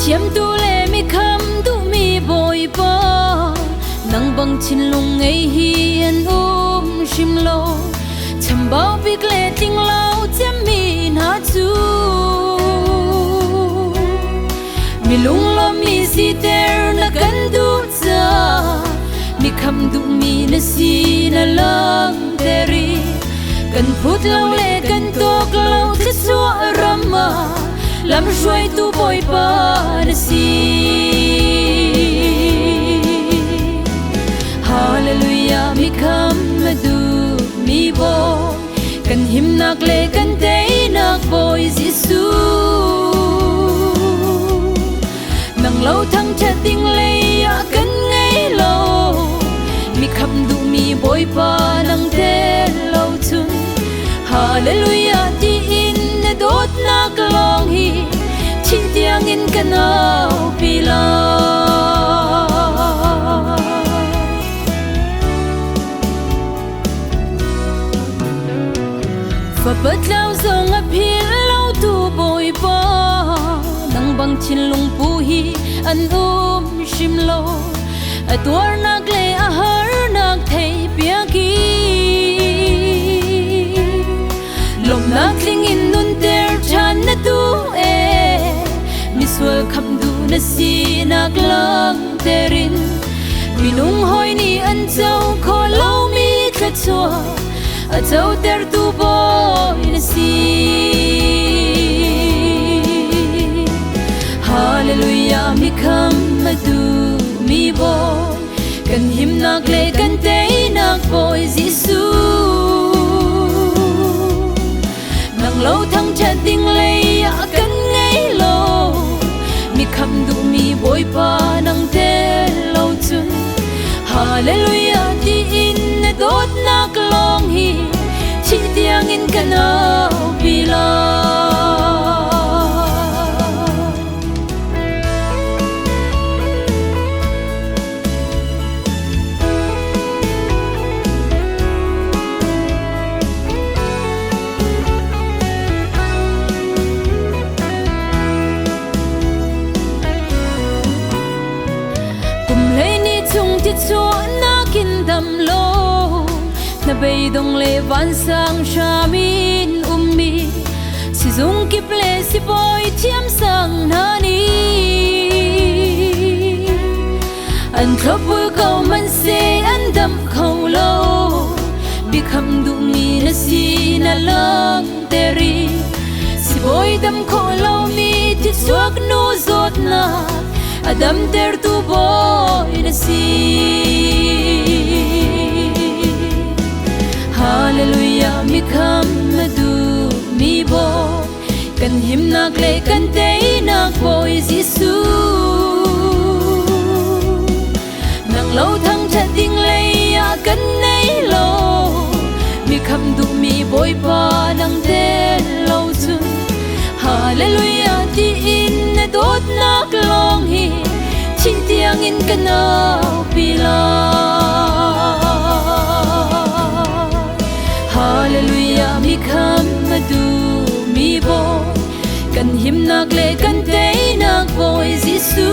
chiếm tu lệ mi khăm tu mi bồi bò nang bang chin lung ngây hiền shim lo chăm bao big lệ ting lao chém mi na chu mi lung lo mi si ter na kan du cha mi khăm du mi na si na lang teri kan phut lâu lệ kan tok lâu thế xua rama làm ruồi tu bồi ba na si Hallelujah mi khăm du mi bo kan him nak le kan te nak boy Giêsu nang lâu thăng cha ting le ya kan ngay lâu mi khăm du mi boy pa nang te lâu chun Hallelujah ti in na dot nak long hi chi tiang in kanau pila và bớt lao dòng ấp hi lâu tu bồi bò nang bang chin lung pu hi an shim lo a tuar nak le a har nak thei pia ki lom nak ling in nun ter chan na tu e mi sual kham du na si nak lang terin mi nung hoi ni an châu kho lâu mi tla chua a châu ter tu boy na si Hallelujah mi khăm du mi boy kan him nak le kan te nak boy Giêsu nang lâu thăng cha ting le ya kan ngay lo mi khăm du mi boy pa nang te lâu chun Hallelujah ti in na dot nak long hi chi tiang in kanau pila chúa na kin dam lo na bay dong le van sang shamin mi si zung ki ple si boy chiam sang na ni an thopul ko man se an dam khâu lo bi kham du mi na si na lang teri si boy dam kho lo mi ti suak no zot na Adam ter tu boy na si Hallelujah mi khăm du mi boy kan him nak le kan te nak boy Giêsu nang lâu thăng cha ting le ya kan nei lo mi khăm du mi boy pa nang te lâu chun Hallelujah ti in na dot nak long hi chi tiang in kanau pila Hallelujah mi khăm du mi boy kan him nak le kan te nak boy Giêsu